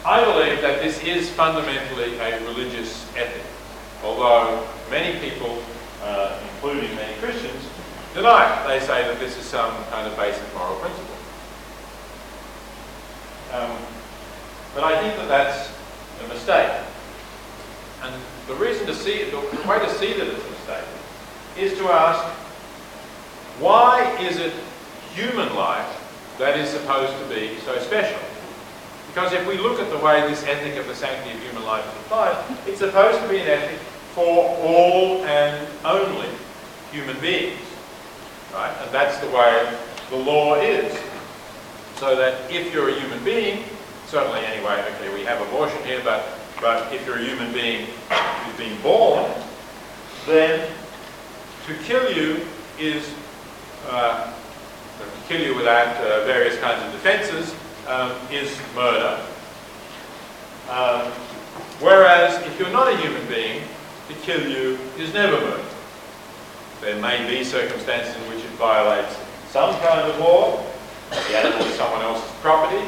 I believe that this is fundamentally a religious ethic, although many people, including many Christians, deny it. They say that this is some kind of basic moral principle. But I think that that's a mistake. And the reason to see it, the way to see that it's a mistake, is to ask, why is it human life that is supposed to be so special? Because if we look at the way this ethic of the sanctity of human life is applied, it's supposed to be an ethic for all and only human beings, right? And that's the way the law is. So that if you're a human being, certainly anyway, okay, we have abortion here, but if you're a human being who's been born, then to kill you is, to kill you without various kinds of defences is murder. Whereas if you're not a human being, to kill you is never murder. There may be circumstances in which it violates some kind of law. The animal is someone else's property,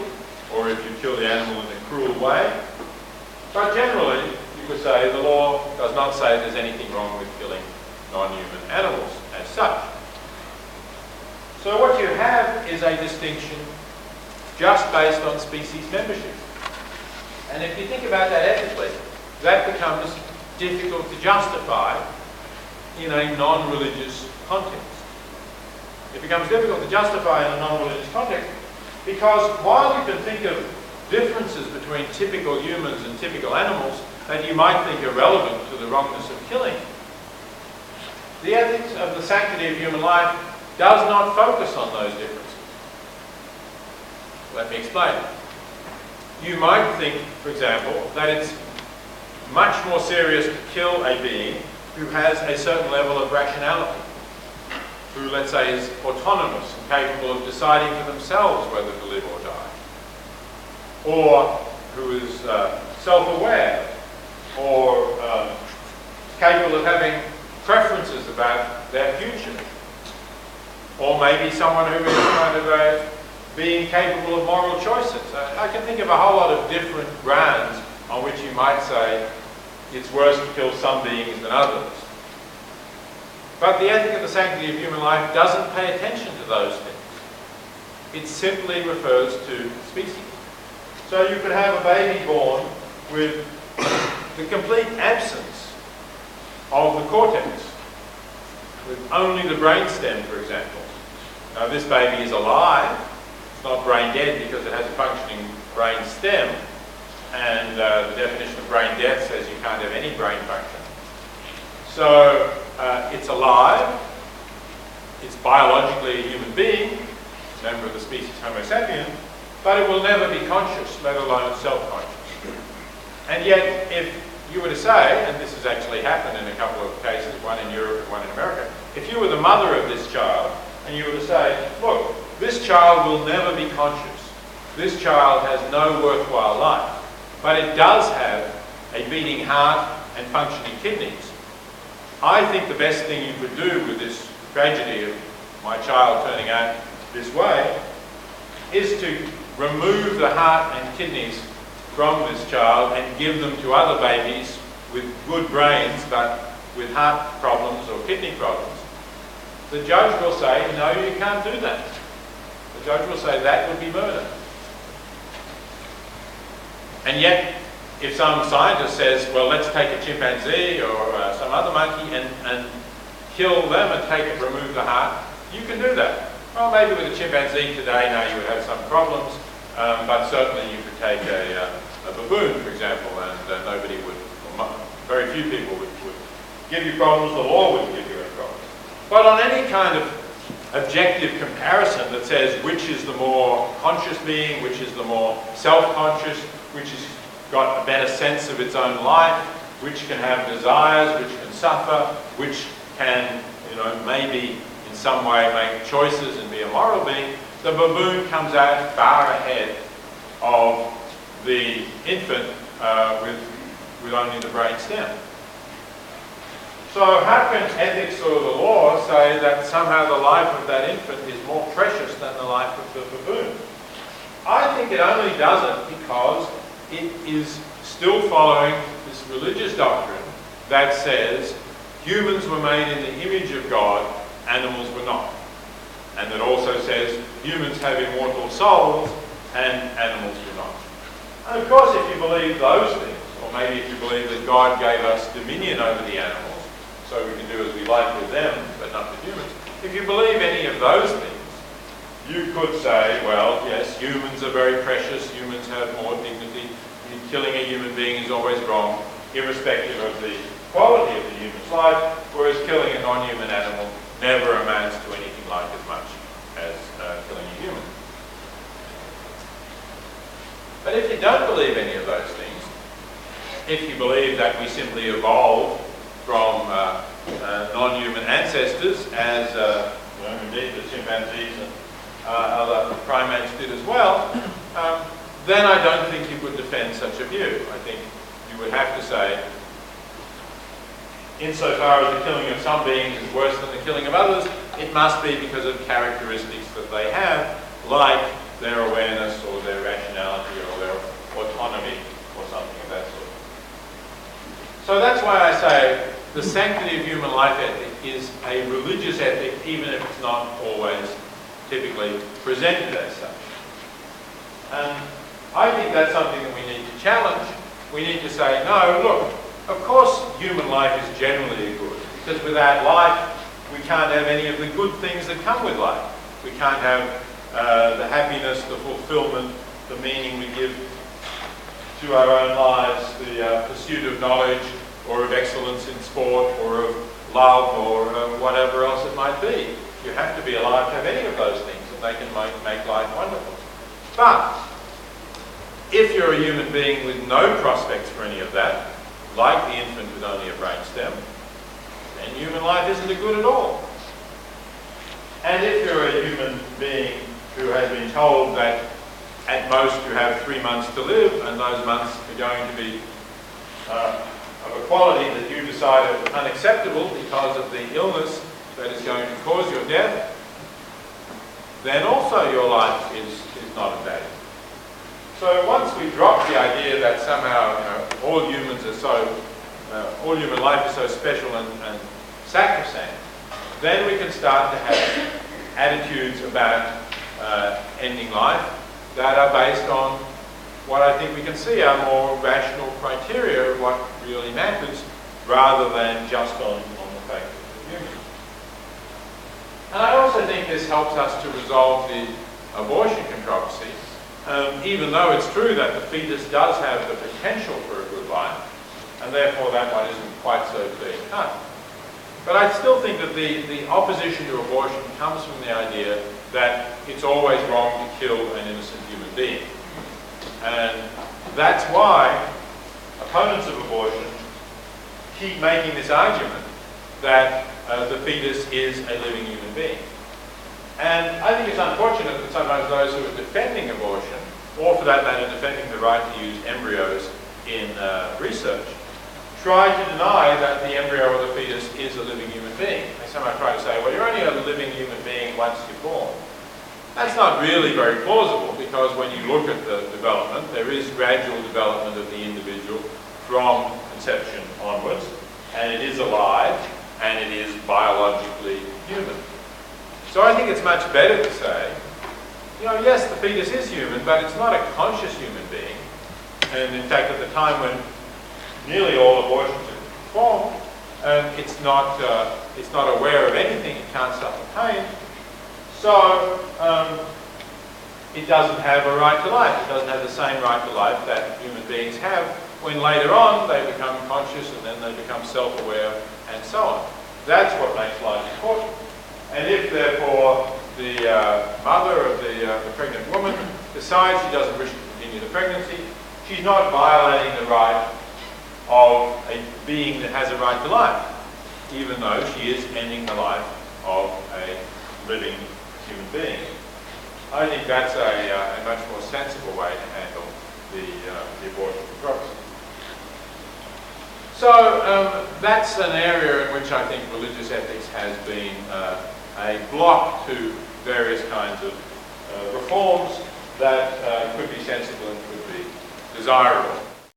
or if you kill the animal in a cruel way. But generally, you could say the law does not say there's anything wrong with killing non-human animals as such. So what you have is a distinction just based on species membership. And if you think about that ethically, that becomes difficult to justify in a non-religious context. It becomes difficult to justify in a non-religious context because while you can think of differences between typical humans and typical animals that you might think are relevant to the wrongness of killing, the ethics of the sanctity of human life does not focus on those differences. Let me explain. You might think, for example, that it's much more serious to kill a being who has a certain level of rationality, who, let's say, is autonomous and capable of deciding for themselves whether to live or die, or who is self-aware, or capable of having preferences about their future, or maybe someone who is kind of a being capable of moral choices. I can think of a whole lot of different grounds on which you might say it's worse to kill some beings than others. But the ethic of the sanctity of human life doesn't pay attention to those things. It simply refers to species. So you could have a baby born with the complete absence of the cortex, with only the brainstem, for example. Now this baby is alive. It's not brain dead because it has a functioning brain stem, and the definition of brain death says you can't have any brain function. So it's alive, it's biologically a human being, a member of the species Homo sapiens, but it will never be conscious, let alone self-conscious. And yet, if you were to say, and this has actually happened in a couple of cases, one in Europe and one in America, if you were the mother of this child, and you were to say, look, this child will never be conscious. This child has no worthwhile life. But it does have a beating heart and functioning kidneys. I think the best thing you could do with this tragedy of my child turning out this way is to remove the heart and kidneys from this child and give them to other babies with good brains but with heart problems or kidney problems. The judge will say, no, you can't do that. The judge will say that would be murder. And yet, if some scientist says, well, let's take a chimpanzee or some other monkey and kill them and remove the heart, you can do that. Well, maybe with a chimpanzee today, now you would have some problems, but certainly you could take a baboon, for example, and nobody would, or very few people would give you problems, the law wouldn't give you any problems. But on any kind of objective comparison that says which is the more conscious being, which is the more self-conscious, which has got a better sense of its own life, which can have desires, which can suffer, which can, maybe in some way make choices and be a moral being, the baboon comes out far ahead of the infant with only the brain stem. So how can ethics or the law say that somehow the life of that infant is more precious than the life of the baboon? I think it only does it because it is still following this religious doctrine that says humans were made in the image of God, animals were not. And that also says humans have immortal souls and animals do not. And of course, if you believe those things, or maybe if you believe that God gave us dominion over the animals, so we can do as we like with them, but not with humans, if you believe any of those things, you could say, well, yes, humans are very precious, humans have more dignity, killing a human being is always wrong, irrespective of the quality of the human's life, whereas killing a non-human animal never amounts to anything like as much as killing a human. But if you don't believe any of those things, if you believe that we simply evolved from non-human ancestors, as indeed the chimpanzees and other primates did as well, then I don't think you could defend such a view. I think you would have to say, insofar as the killing of some beings is worse than the killing of others, it must be because of characteristics that they have, like their awareness or their rationality or their autonomy or something of that sort. So that's why I say the sanctity of human life ethic is a religious ethic, even if it's not always typically presented as such. And I think that's something that we need to challenge. We need to say, no, look, of course human life is generally good, because without life we can't have any of the good things that come with life. We can't have the happiness, the fulfillment, the meaning we give to our own lives, the pursuit of knowledge or of excellence in sport or of love or whatever else it might be. You have to be alive to have any of those things, and they can make life wonderful. But if you're a human being with no prospects for any of that, like the infant with only a brainstem, then human life isn't good at all. And if you're a human being who has been told that at most you have 3 months to live, and those months are going to be of a quality that you decide are unacceptable because of the illness that is going to cause your death, then also your life is not of value. So once we drop the idea that somehow all humans are all human life is so special and sacrosanct, then we can start to have attitudes about ending life that are based on what I think we can see are more rational criteria of what really matters, rather than just on the fact that we're human. And I also think this helps us to resolve the abortion controversy, even though it's true that the fetus does have the potential for a good life, and therefore that one isn't quite so clear cut. But I still think that the opposition to abortion comes from the idea that it's always wrong to kill an innocent human being. And that's why opponents of abortion keep making this argument that the fetus is a living human being. And I think it's unfortunate that sometimes those who are defending abortion, or for that matter defending the right to use embryos in research, try to deny that the embryo or the fetus is a living human being. They somehow try to say, well, you're only a living human being once you're born. That's not really very plausible, because when you look at the development, there is gradual development of the individual from conception onwards, and it is alive, and it is biologically human. So I think it's much better to say, yes, the fetus is human, but it's not a conscious human being. And in fact, at the time when nearly all abortions are performed, it's not aware of anything, it can't suffer pain. So it doesn't have a right to life. It doesn't have the same right to life that human beings have when later on they become conscious and then they become self-aware and so on. That's what makes life important. And if therefore the mother of the pregnant woman decides she doesn't wish to continue the pregnancy, she's not violating the right of a being that has a right to life, even though she is ending the life of a living human being. I think that's a much more sensible way to handle the abortion controversy. So that's an area in which I think religious ethics has been a block to various kinds of reforms that could be sensible and could be desirable.